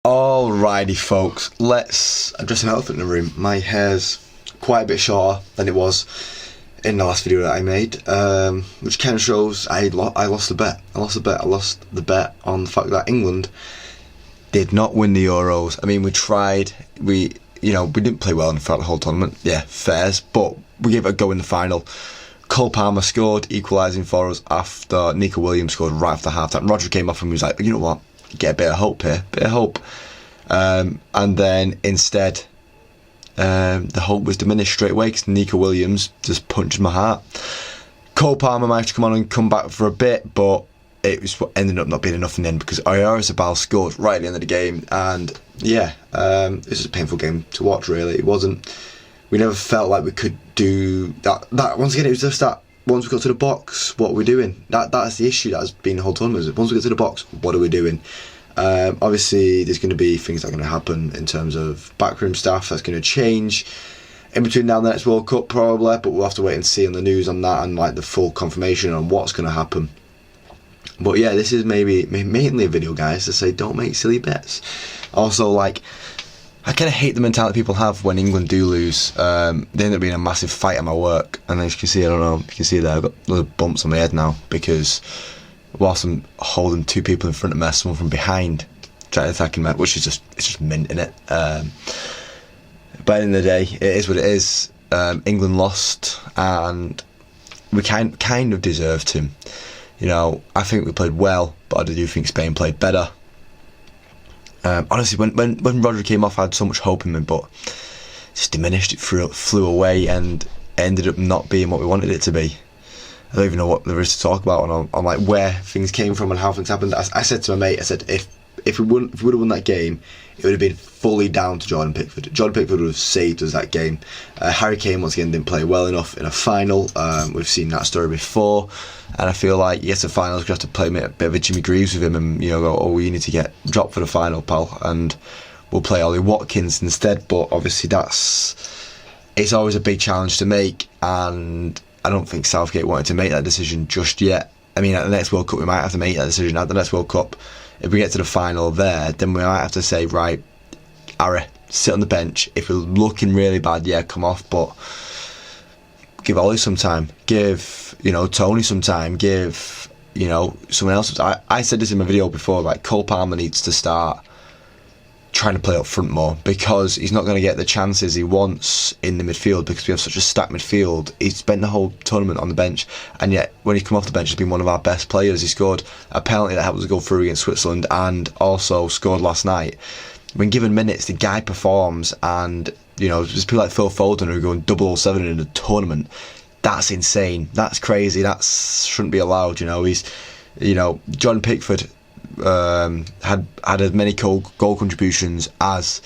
Alrighty folks, let's address an elephant in the room. My hair's quite a bit shorter than it was in the last video that I made, which kind of shows I lost the bet. I lost the bet on the fact that England did not win the Euros. I mean, we tried, we didn't play well in the whole tournament, yeah, fairs, but we gave it a go in the final. Cole Palmer scored, equalising for us after Nico Williams scored right after half-time. Roger came off and was like, you know what, get a bit of hope here, and then instead the hope was diminished straight away because Nico Williams just punched my heart. Cole Palmer managed to come on and come back for a bit, but it was ended up not being enough in the end because Oyarzabal scored right at the end of the game, and yeah, it was a painful game to watch. Really, it wasn't. We never felt like we could do that. Once again, it was just that. Once we got to the box, what are we doing? That's the issue that has been the whole tournament. Once we get to the box, what are we doing? Obviously, there's going to be things that are going to happen in terms of backroom staff that's going to change in between now and the next World Cup, probably. But we'll have to wait and see on the news on that and like the full confirmation on what's going to happen. But yeah, this is mainly a video, guys, to say don't make silly bets. Also, like, I kind of hate the mentality people have when England do lose. They end up being a massive fight at my work, and as you can see, I don't know if you can see there, I've got little bumps on my head now because whilst I'm holding two people in front of me, someone from behind trying to attack me, which is just mint, innit? But at the end of the day, it is what it is. England lost, and we kind of deserved to. You know, I think we played well, but I do think Spain played better. Honestly, when Roger came off, I had so much hope in him, but it just diminished. It flew away and ended up not being what we wanted it to be. I don't even know what there is to talk about on like where things came from and how things happened. I said to my mate, I said if we would have won that game, it would have been fully down to Jordan Pickford. Jordan Pickford would have saved us that game. Harry Kane once again didn't play well enough in a final. We've seen that story before, and I feel like yes, the finals we have to play a bit of a Jimmy Greaves with him, and go, oh, we need to get dropped for the final, pal, and we'll play Ollie Watkins instead. But obviously it's always a big challenge to make, and I don't think Southgate wanted to make that decision just yet. I mean, at the next World Cup we might have to make that decision. At the next World Cup, if we get to the final there, then we might have to say, right, Harry, sit on the bench. If we're looking really bad, yeah, come off, but give Ollie some time. Give, Tony some time. Give, someone else. I said this in my video before, like, Cole Palmer needs to start trying to play up front more because he's not going to get the chances he wants in the midfield because we have such a stacked midfield. He's spent the whole tournament on the bench, and yet when he come off the bench he's been one of our best players. He scored a penalty that helped us go through against Switzerland and also scored last night. When given minutes, the guy performs, and there's people like Phil Foden who are going 007 in a tournament. That's insane. That's crazy. That shouldn't be allowed. He's John Pickford had as many goal contributions as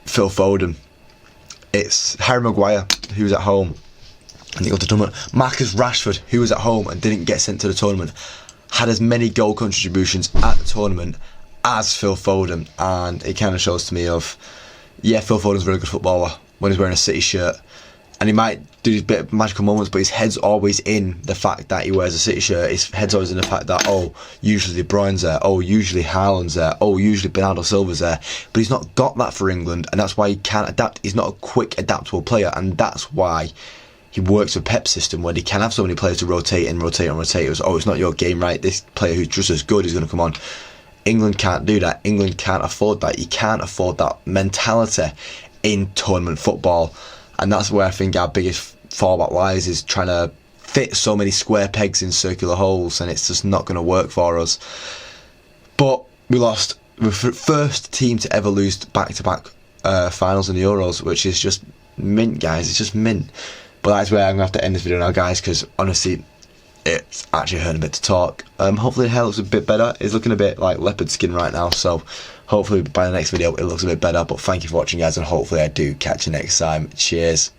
Phil Foden. It's Harry Maguire who was at home and he got to the tournament. Marcus Rashford, who was at home and didn't get sent to the tournament, had as many goal contributions at the tournament as Phil Foden, and it kind of shows to me of, yeah, Phil Foden's a really good footballer when he's wearing a City shirt, and he might do these bit of magical moments, but his head's always in the fact that he wears a City shirt. His head's always in the fact that, oh, usually De Bruyne's there, oh, usually Haaland's there, oh, usually Bernardo Silva's there, but he's not got that for England, and that's why he can't adapt. He's not a quick, adaptable player, and that's why he works with Pep's system where he can have so many players to rotate and rotate and rotate. It was, oh, it's not your game, right? This player who's just as good is going to come on. England can't do that. England can't afford that. You can't afford that mentality in tournament football, and that's where I think our biggest fallback lies, is trying to fit so many square pegs in circular holes, and it's just not going to work for us. But we lost. We're the first team to ever lose back-to-back finals in the Euros, which is just mint, guys. It's just mint. But that's where I'm going to have to end this video now, guys, because honestly, it's actually hurting a bit to talk. Hopefully the hair looks a bit better. It's looking a bit like leopard skin right now, so hopefully by the next video it looks a bit better. But thank you for watching, guys, and hopefully I do catch you next time. Cheers.